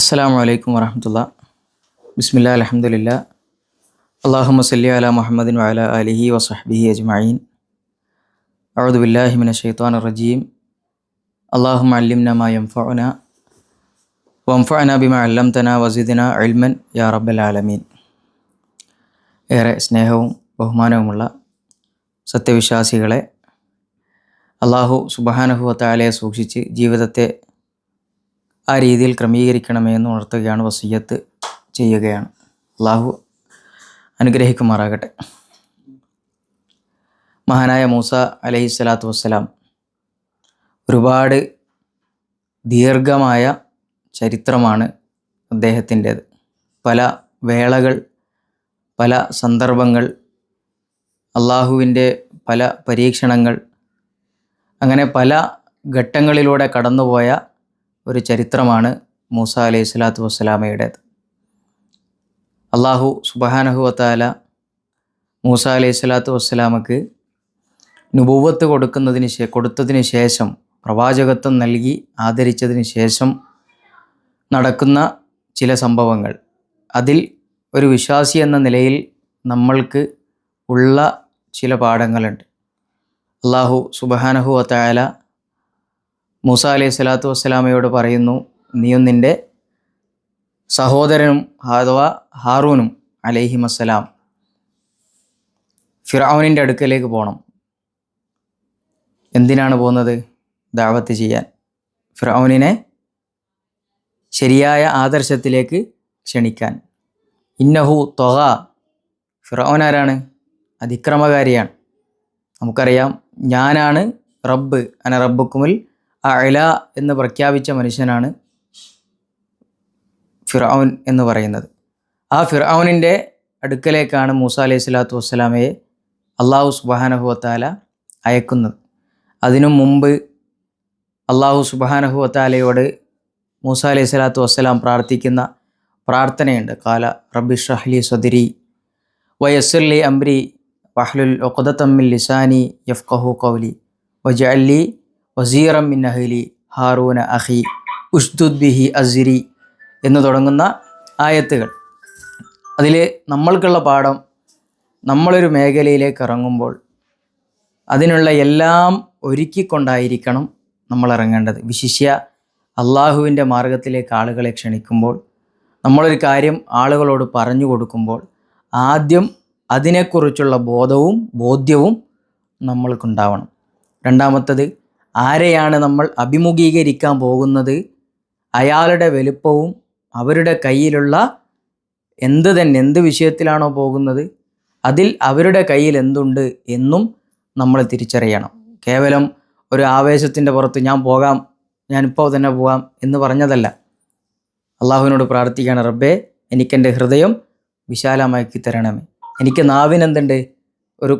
അസ്സലാമു അലൈക്കും വറഹ്മത്തുള്ളാഹി. ബിസ്മില്ലാ അൽഹംദുലില്ലാ. അല്ലാഹുമ്മ സല്ലി അലാ മുഹമ്മദിൻ വഅലാ ആലിഹി വസഹ്ബിഹി അജ്മഈൻ. അഊദു ബില്ലാഹി മിനശ് ശൈത്വാനിർ റജീം. അല്ലാഹുമ്മ അല്ലിംനാ മാ യൻഫഉനാ വൻഫഅനാ ബിമാ അല്ലംതനാ വസിദ്നാ ഇൽമൻ യാ റബ്ബൽ ആലമീൻ. ഏറെ സ്നേഹവും ബഹുമാനവുമുള്ള സത്യവിശ്വാസികളെ, അല്ലാഹു സുബ്ഹാനഹു വ തആലയെ സൂക്ഷിച്ച് ജീവിതത്തെ ആ രീതിയിൽ ക്രമീകരിക്കണമേ എന്ന് ഉണർത്തുകയാണ്, വസിയ്യത്ത് ചെയ്യുകയാണ്. അള്ളാഹു അനുഗ്രഹിക്കുമാറാകട്ടെ. മഹാനായ മൂസ അലൈഹിസ്സലാത്തു വസ്സലാം ഒരുപാട് ദീർഘമായ ചരിത്രമാണ് അദ്ദേഹത്തിൻ്റേത്. പല വേളകൾ, പല സന്ദർഭങ്ങൾ, അള്ളാഹുവിൻ്റെ പല പരീക്ഷണങ്ങൾ, അങ്ങനെ പല ഘട്ടങ്ങളിലൂടെ കടന്നുപോയ ഒരു ചരിത്രമാണ് മൂസ അലൈഹി സ്വലാത്തു വസ്സലാമയുടേത്. അള്ളാഹു സുബ്ഹാനഹു വ തആല മൂസ അലൈഹി സ്വലാത്തു വസ്സലാമക്ക് നുബുവ്വത്ത് കൊടുത്തതിന് ശേഷം, പ്രവാചകത്വം നൽകി ആദരിച്ചതിന് ശേഷം നടക്കുന്ന ചില സംഭവങ്ങൾ, അതിൽ ഒരു വിശ്വാസി എന്ന നിലയിൽ നമ്മൾക്ക് ഉള്ള ചില പാഠങ്ങളുണ്ട്. അള്ളാഹു സുബ്ഹാനഹു വ തആല മൂസ അലൈഹി സ്വലാത്തു വസ്സലാമയോട് പറയുന്നു, നീയും നിൻ്റെ സഹോദരനും അഥവാ ഹാറൂനും അലൈഹിമസ്സലാം ഫിർഔനിൻ്റെ അടുക്കലേക്ക് പോകണം. എന്തിനാണ് പോകുന്നത്? ദഅവത്ത് ചെയ്യാൻ, ഫിർഔനിനെ ശരിയായ ആദർശത്തിലേക്ക് ക്ഷണിക്കാൻ. ഇന്നഹു ത്വഗ, ഫിർഔൻ ആരാണ്? അതിക്രമകാരിയാണ്. നമുക്കറിയാം, ഞാനാണ് റബ്ബ്, അന റബ്ബുക്കുമുൽ അഅ്ല എന്ന് പ്രഖ്യാപിച്ച മനുഷ്യനാണ് ഫിർഔൻ എന്ന് പറയുന്നത്. ആ ഫിർഔനിൻ്റെ അടുക്കലേക്കാണ് മൂസ അലൈഹി സ്വലാത്തു വസ്സലാമയെ അള്ളാഹു സുബ്ഹാനഹു വ തആല അയക്കുന്നത്. അതിനു മുമ്പ് അള്ളാഹു സുബ്ഹാനഹു വ തആലയോട് മൂസ അലൈഹി സ്വലാത്തു വസ്സലാം പ്രാർത്ഥിക്കുന്ന പ്രാർത്ഥനയുണ്ട്. ഖാല റബ്ബി ഇശ്റഹ് ലി സദ്രി വയസ്സിർ ലി അംരി വഹ്ലുൽ ഉഖ്ദതം മിൻ ലിസാനി യഫ്ഖഹു ഖൗലി വജ്അൽ ലി വസീറം മിൻ അഹ്ലി ഹാറൂന അഖി ഉശ്ദുദ് ബിഹി അസ്രി എന്ന് തുടങ്ങുന്ന ആയത്തുകൾ. അതിൽ നമ്മൾക്കുള്ള പാഠം, നമ്മളൊരു മേഖലയിലേക്ക് ഇറങ്ങുമ്പോൾ അതിനുള്ള എല്ലാം ഒരുക്കിക്കൊണ്ടായിരിക്കണം നമ്മൾ ഇറങ്ങേണ്ടത്. വിശിഷ്യ അള്ളാഹുവിൻ്റെ മാർഗത്തിലേക്ക് ആളുകളെ ക്ഷണിക്കുമ്പോൾ, നമ്മളൊരു കാര്യം ആളുകളോട് പറഞ്ഞു കൊടുക്കുമ്പോൾ ആദ്യം അതിനെക്കുറിച്ചുള്ള ബോധ്യവും നമ്മൾക്കുണ്ടാവണം. രണ്ടാമത്തത്, ആരെയാണ് നമ്മൾ അഭിമുഖീകരിക്കാൻ പോകുന്നത്, അയാളുടെ വലുപ്പവും അവരുടെ കയ്യിലുള്ള എന്ത് വിഷയത്തിലാണോ പോകുന്നത് അതിൽ അവരുടെ കയ്യിൽ എന്തുണ്ട് എന്നും നമ്മൾ തിരിച്ചറിയണം. കേവലം ഒരു ആവേശത്തിൻ്റെ പുറത്ത് ഞാനിപ്പോൾ തന്നെ പോകാം എന്ന് പറഞ്ഞതല്ല. അള്ളാഹുവിനോട് പ്രാർത്ഥിക്കുകയാണ്, റബ്ബേ എനിക്കെൻ്റെ ഹൃദയം വിശാലമാക്കി തരണമേ. എനിക്ക് നാവിനെന്തുണ്ട്? ഒരു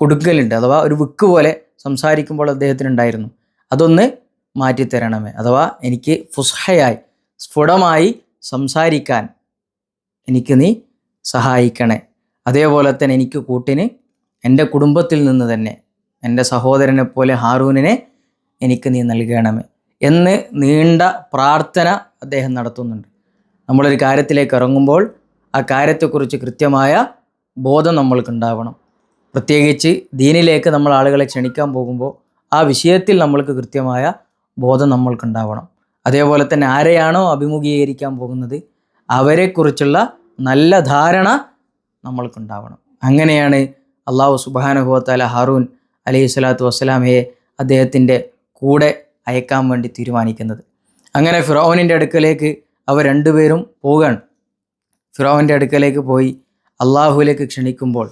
കൊടുക്കലുണ്ട്, അഥവാ ഒരു വിക്ക് പോലെ സംസാരിക്കുമ്പോൾ അദ്ദേഹത്തിനുണ്ടായിരുന്നു. അതൊന്ന് മാറ്റിത്തരണമേ, അഥവാ എനിക്ക് ഫുസ്ഹയായി, സ്ഫുടമായി സംസാരിക്കാൻ എനിക്ക് നീ സഹായിക്കണേ. അതേപോലെ തന്നെ എനിക്ക് കൂട്ടിന് എൻ്റെ കുടുംബത്തിൽ നിന്ന് തന്നെ എൻ്റെ സഹോദരനെ പോലെ ഹാറൂനിനെ എനിക്ക് നീ നൽകണമേ എന്ന് നീണ്ട പ്രാർത്ഥന അദ്ദേഹം നടത്തുന്നുണ്ട്. നമ്മളൊരു കാര്യത്തിലേക്ക് ഇറങ്ങുമ്പോൾ ആ കാര്യത്തെക്കുറിച്ച് കൃത്യമായ ബോധം നമ്മൾക്കുണ്ടാവണം. പ്രത്യേകിച്ച് ദീനിലേക്ക് നമ്മൾ ആളുകളെ ക്ഷണിക്കാൻ പോകുമ്പോൾ ആ വിഷയത്തിൽ നമ്മൾക്ക് കൃത്യമായ ബോധം നമ്മൾക്കുണ്ടാവണം. അതേപോലെ തന്നെ ആരെയാണോ അഭിമുഖീകരിക്കാൻ പോകുന്നത് അവരെക്കുറിച്ചുള്ള നല്ല ധാരണ നമ്മൾക്കുണ്ടാവണം. അങ്ങനെയാണ് അള്ളാഹു സുബ്ഹാനഹു വ തആല ഹാറൂൻ അലൈഹി സ്വലാത്തു വസ്സലാമയെ അദ്ദേഹത്തിൻ്റെ കൂടെ അയക്കാൻ വേണ്ടി തീരുമാനിക്കുന്നത്. അങ്ങനെ ഫിർഔനിൻ്റെ അടുക്കലേക്ക് അവർ രണ്ടുപേരും പോവുകയാണ്. ഫിർഔൻ്റെ അടുക്കലേക്ക് പോയി അള്ളാഹുവിലേക്ക് ക്ഷണിക്കുമ്പോൾ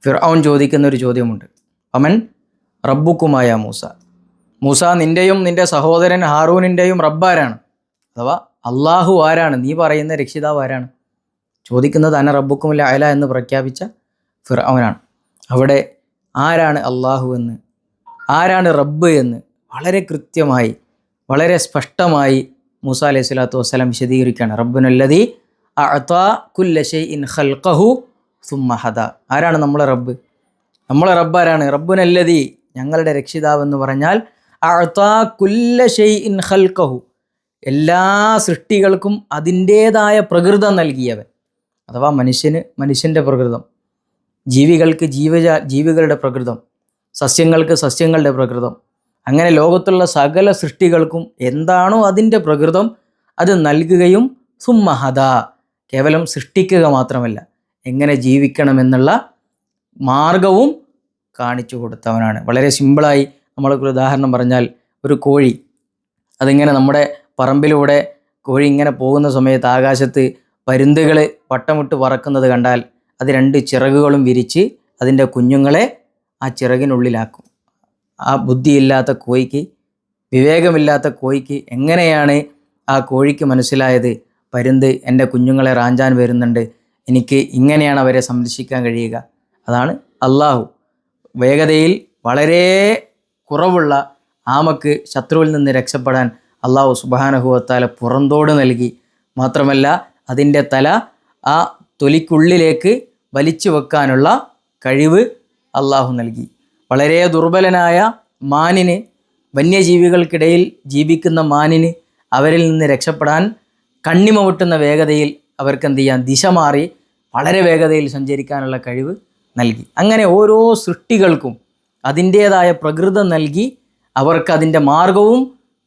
ഫിർഔൻ ചോദിക്കുന്ന ഒരു ചോദ്യമുണ്ട്. അമൻ റബ്ബുക്കുമായ മൂസ, നിൻ്റെയും നിൻ്റെ സഹോദരൻ ഹാറൂനിൻ്റെയും റബ്ബാരാണ്? അഥവാ അള്ളാഹു ആരാണ്? നീ പറയുന്ന രക്ഷിതാവ് ആരാണ്? ചോദിക്കുന്നത് അന റബ്ബുക്കുമുൽ അഅ്ല എന്ന് പ്രഖ്യാപിച്ച ഫിർഔനാണ്. അവിടെ ആരാണ് അള്ളാഹു എന്ന്, ആരാണ് റബ്ബ് എന്ന് വളരെ കൃത്യമായി, വളരെ സ്പഷ്ടമായി മൂസ അലൈഹി സ്വലാത്തു വസ്സലാം വിശദീകരിക്കുകയാണ്. റബ്ബുനല്ലദീ അഅ്താ കുല്ല ശൈഇൻ ഖൽഖഹു സുമ്മ ഹദ. ആരാണ് നമ്മളെ റബ്ബ്? നമ്മളെ റബ്ബ് ആരാണ്? റബ്ബുനല്ലദീ, ഞങ്ങളുടെ രക്ഷിതാവ് എന്ന് പറഞ്ഞാൽ അഅ്താ കുല്ല ശൈഇൻ ഖൽഖഹു, എല്ലാ സൃഷ്ടികൾക്കും അതിൻ്റേതായ പ്രകൃതം നൽകിയവൻ. അഥവാ മനുഷ്യൻ്റെ പ്രകൃതം, ജീവികൾക്ക് ജീവികളുടെ പ്രകൃതം, സസ്യങ്ങൾക്ക് സസ്യങ്ങളുടെ പ്രകൃതം, അങ്ങനെ ലോകത്തുള്ള സകല സൃഷ്ടികൾക്കും എന്താണോ അതിൻ്റെ പ്രകൃതം അത് നൽകുകയും സുമ്മഹദ, കേവലം സൃഷ്ടിക്കുക മാത്രമല്ല എങ്ങനെ ജീവിക്കണമെന്നുള്ള മാർഗവും കാണിച്ചു കൊടുത്തവനാണ്. വളരെ സിമ്പിളായി നമ്മൾക്കൊരു ഉദാഹരണം പറഞ്ഞാൽ, ഒരു കോഴി അതിങ്ങനെ നമ്മുടെ പറമ്പിലൂടെ കോഴി ഇങ്ങനെ പോകുന്ന സമയത്ത് ആകാശത്ത് പരുന്തുകൾ വട്ടമിട്ട് പറക്കുന്നത് കണ്ടാൽ അത് 2 ചിറകുകളും വിരിച്ച് അതിൻ്റെ കുഞ്ഞുങ്ങളെ ആ ചിറകിനുള്ളിലാക്കും. ആ ബുദ്ധിയില്ലാത്ത കോഴിക്ക്, വിവേകമില്ലാത്ത കോഴിക്ക് എങ്ങനെയാണ് ആ കോഴിക്ക് മനസ്സിലായത് പരുന്ത് എൻ്റെ കുഞ്ഞുങ്ങളെ റാഞ്ചാൻ വരുന്നുണ്ട്, എനിക്ക് ഇങ്ങനെയാണ് അവരെ സംരക്ഷിക്കാൻ കഴിയുക? അതാണ് അള്ളാഹു വേഗതയിൽ വളരെ കുറവുള്ള ആമക്ക് ശത്രുവിൽ നിന്ന് രക്ഷപ്പെടാൻ അള്ളാഹു സുബ്ഹാനഹു വ തആല പുറന്തോട് നൽകി. മാത്രമല്ല അതിൻ്റെ തല ആ തൊലിക്കുള്ളിലേക്ക് വലിച്ചു വെക്കാനുള്ള കഴിവ് അള്ളാഹു നൽകി. വളരെ ദുർബലനായ മാനിന്, വന്യജീവികൾക്കിടയിൽ ജീവിക്കുന്ന മാനിന് അവരിൽ നിന്ന് രക്ഷപ്പെടാൻ കണ്ണിമ വെട്ടുന്ന വേഗതയിൽ അവർക്ക് എന്ത് ചെയ്യാൻ, ദിശ മാറി വളരെ വേഗതയിൽ സഞ്ചരിക്കാനുള്ള കഴിവ് നൽകി. അങ്ങനെ ഓരോ സൃഷ്ടികൾക്കും അതിൻ്റേതായ പ്രകൃതം നൽകി അവർക്ക് അതിൻ്റെ മാർഗവും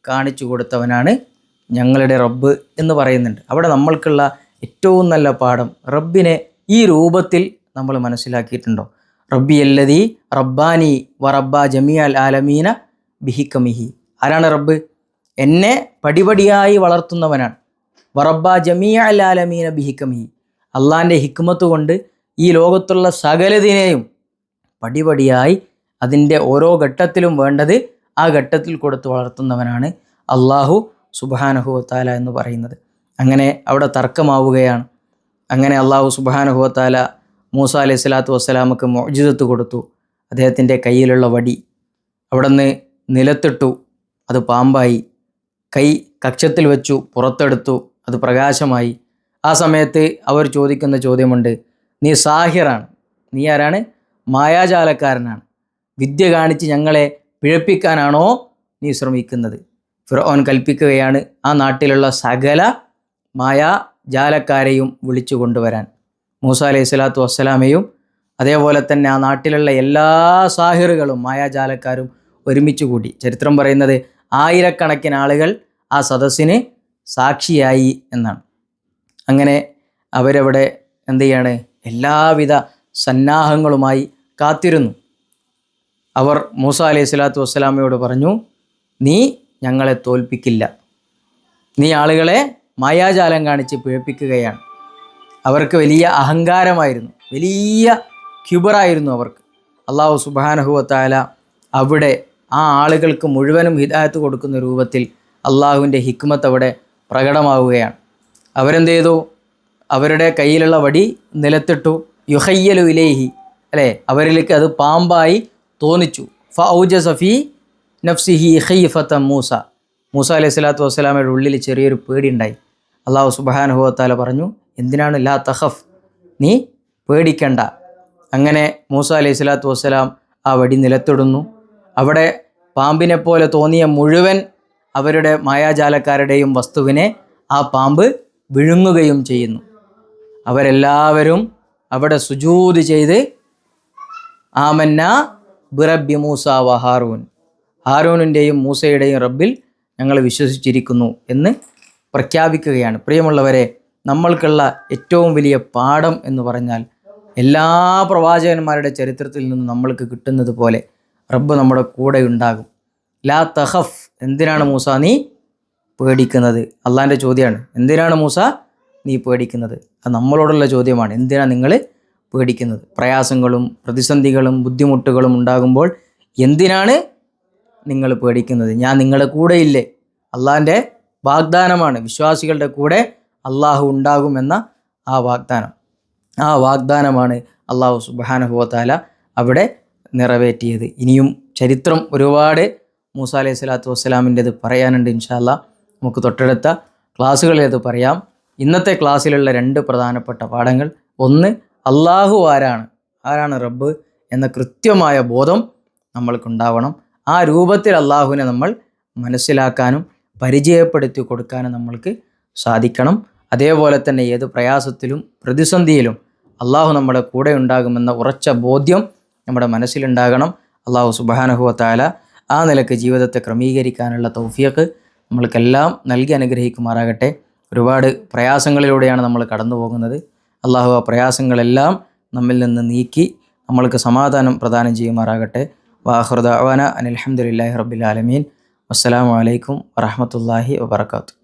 കാണിച്ചു കൊടുത്തവനാണ് ഞങ്ങളുടെ റബ്ബ് എന്ന് പറയുന്നുണ്ട്. അവിടെ നമ്മൾക്കുള്ള ഏറ്റവും നല്ല പാഠം, റബ്ബിനെ ഈ രൂപത്തിൽ നമ്മൾ മനസ്സിലാക്കിയിട്ടുണ്ടോ? റബ്ബി അല്ലദീ റബ്ബാനി വ റബ്ബ ജമീഅൽ ആലമീന ബിഹിക്കമിഹി. ആരാണ് റബ്ബ്? എന്നെ പടിപടിയായി വളർത്തുന്നവനാണ്. വറബ്ബ ജമീഅൽ ആലമീന ബിഹിക്കമിഹി, അള്ളാൻ്റെ ഹിക്മത്ത് കൊണ്ട് ഈ ലോകത്തുള്ള സകലതിനെയും പടിപടിയായി അതിൻ്റെ ഓരോ ഘട്ടത്തിലും വേണ്ടത് ആ ഘട്ടത്തിൽ കൊടുത്ത് വളർത്തുന്നവനാണ് അള്ളാഹു സുബ്ഹാനഹു വ തആല എന്ന് പറയുന്നത്. അങ്ങനെ അവിടെ തർക്കമാവുകയാണ്. അങ്ങനെ അള്ളാഹു സുബ്ഹാനഹു വ തആല മൂസ അലൈഹി സ്വലാത്തു വസ്സലാമക്ക് മുഅ്ജിസത്ത് കൊടുത്തു. അദ്ദേഹത്തിൻ്റെ കയ്യിലുള്ള വടി അവിടുന്ന് നിലത്തിട്ടു, അത് പാമ്പായി. കൈ കക്ഷത്തിൽ വെച്ചു, പുറത്തെടുത്തു, അത് പ്രകാശമായി. ആ സമയത്ത് അവർ ചോദിക്കുന്ന ചോദ്യമുണ്ട്, നീ സാഹിറാണ്, നീ ആരാണ്? മായാജാലക്കാരനാണ്, വിദ്യ കാണിച്ച് ഞങ്ങളെ പിഴപ്പിക്കാനാണോ നീ ശ്രമിക്കുന്നത്? ഫിർഔൻ കൽപ്പിക്കുകയാണ് ആ നാട്ടിലുള്ള സകല മായാജാലക്കാരെയും വിളിച്ചു കൊണ്ടുവരാൻ. മൂസ അലൈഹി സ്വലാത്തു വസ്സലാമയും അതേപോലെ തന്നെ ആ നാട്ടിലുള്ള എല്ലാ സാഹിറുകളും മായാജാലക്കാരും ഒരുമിച്ച് കൂടി. ചരിത്രം പറയുന്നത് ആയിരക്കണക്കിന് ആളുകൾ ആ സദസ്സിന് സാക്ഷിയായി എന്നാണ്. അങ്ങനെ അവരവിടെ എന്ത് ചെയ്യാണ്, എല്ലാവിധ സന്നാഹങ്ങളുമായി കാത്തിരുന്നു. അവർ മൂസ അലൈഹി സ്വലാത്തു വസ്സലാമയോട് പറഞ്ഞു, നീ ഞങ്ങളെ തോൽപ്പിക്കില്ല, നീ ആളുകളെ മായാജാലം കാണിച്ച് പിഴപ്പിക്കുകയാണ്. അവർക്ക് വലിയ അഹങ്കാരമായിരുന്നു, വലിയ ക്യുബറായിരുന്നു അവർക്ക്. അള്ളാഹു സുബ്ഹാനഹു വ തആല അവിടെ ആ ആളുകൾക്ക് മുഴുവനും ഹിദായത്ത് കൊടുക്കുന്ന രൂപത്തിൽ അള്ളാഹുവിൻ്റെ ഹിക്മത്ത് അവിടെ പ്രകടമാവുകയാണ്. അവരെന്ത് ചെയ്തു? അവരുടെ കയ്യിലുള്ള വടി നിലത്തിട്ടു. യുഹയ്യലു ഇലൈഹി, അല്ലേ, അവരിലേക്ക് അത് പാമ്പായി തോന്നിച്ചു. ഫൗജസ ഫീ നഫ്സിഹി ഖൈഫത മൂസ, മൂസ അലൈഹി സ്വലാത്തു വസ്സലാമയുടെ ഉള്ളിൽ ചെറിയൊരു പേടിയുണ്ടായി. അള്ളാഹു സുബ്ഹാനഹു വ തആല പറഞ്ഞു, എന്തിനാണ്? ലാ തഖഫ്, നീ പേടിക്കണ്ട. അങ്ങനെ മൂസ അലൈഹി സ്വലാത്തു വസ്സലാം ആ വടി നിലത്തിടുന്നു. അവിടെ പാമ്പിനെ പോലെ തോന്നിയ മുഴുവൻ അവരുടെ മായാജാലക്കാരുടെയും വസ്തുവിനെ ആ പാമ്പ് വിഴുങ്ങുകയും ചെയ്യുന്നു. അവരെല്ലാവരും അവിടെ സുജൂദ് ചെയ്ത് ആമന്ന ബിറബ്ബി മൂസ വ ഹാറൂൻ, ഹാറൂനിൻ്റെയും മൂസയുടെയും റബ്ബിൽ ഞങ്ങൾ വിശ്വസിച്ചിരിക്കുന്നു എന്ന് പ്രഖ്യാപിക്കുകയാണ്. പ്രിയമുള്ളവരെ, നമ്മൾക്കുള്ള ഏറ്റവും വലിയ പാഠം എന്ന് പറഞ്ഞാൽ, എല്ലാ പ്രവാചകന്മാരുടെ ചരിത്രത്തിൽ നിന്ന് നമ്മൾക്ക് കിട്ടുന്നത് പോലെ റബ്ബ് നമ്മുടെ കൂടെ ഉണ്ടാകും. ലാ തഖഫ്, എന്തിനാണ് മൂസ നീ പേടിക്കുന്നത്? അള്ളാൻ്റെ ചോദ്യമാണ്, എന്തിനാണ് മൂസ നീ പേടിക്കുന്നത്? അത് നമ്മളോടുള്ള ചോദ്യമാണ്, എന്തിനാണ് നിങ്ങൾ പേടിക്കുന്നത്? പ്രയാസങ്ങളും പ്രതിസന്ധികളും ബുദ്ധിമുട്ടുകളും ഉണ്ടാകുമ്പോൾ എന്തിനാണ് നിങ്ങൾ പേടിക്കുന്നത്? ഞാൻ നിങ്ങളുടെ കൂടെയില്ലേ? അള്ളാൻ്റെ വാഗ്ദാനമാണ്, വിശ്വാസികളുടെ കൂടെ അള്ളാഹു ഉണ്ടാകുമെന്ന ആ വാഗ്ദാനം. ആ വാഗ്ദാനമാണ് അള്ളാഹു സുബ്ഹാനഹു വ തആല അവിടെ നിറവേറ്റിയത്. ഇനിയും ചരിത്രം ഒരുപാട് മൂസ അലൈഹി സ്വലാത്തു വസ്സലാമിൻ്റെത് പറയാനുണ്ട്. ഇൻഷാ അല്ലാഹ് നമുക്ക് തൊട്ടടുത്ത ക്ലാസ്സുകളിൽ അത് പറയാം. ഇന്നത്തെ ക്ലാസ്സിലുള്ള 2 പ്രധാനപ്പെട്ട പാഠങ്ങൾ: ഒന്ന്, അള്ളാഹു ആരാണ് റബ്ബ് എന്ന കൃത്യമായ ബോധം നമ്മൾക്കുണ്ടാവണം. ആ രൂപത്തിൽ അള്ളാഹുവിനെ നമ്മൾ മനസ്സിലാക്കാനും പരിചയപ്പെടുത്തി കൊടുക്കാനും നമ്മൾക്ക് സാധിക്കണം. അതേപോലെ തന്നെ ഏത് പ്രയാസത്തിലും പ്രതിസന്ധിയിലും അള്ളാഹു നമ്മുടെ കൂടെ ഉണ്ടാകുമെന്ന ഉറച്ച ബോധ്യം നമ്മുടെ മനസ്സിലുണ്ടാകണം. അള്ളാഹു സുബ്ഹാനഹു വ തആല ആ നിലക്ക് ജീവിതത്തെ ക്രമീകരിക്കാനുള്ള തൗഫീഖ് നമ്മൾക്കെല്ലാം നൽകി അനുഗ്രഹിക്കുമാറാകട്ടെ. ഒരുപാട് പ്രയാസങ്ങളിലൂടെയാണ് നമ്മൾ കടന്നു പോകുന്നത്. അള്ളാഹു ആ പ്രയാസങ്ങളെല്ലാം നമ്മിൽ നിന്ന് നീക്കി നമ്മൾക്ക് സമാധാനം പ്രദാനം ചെയ്യുമാറാകട്ടെ. വആഖിറു ദഅ്വാനാ അനിൽ ഹംദുലില്ലാഹി റബ്ബിൽ ആലമീൻ. അസ്സലാമു അലൈക്കും വറഹ്മത്തുള്ളാഹി വബറകാതുഹു.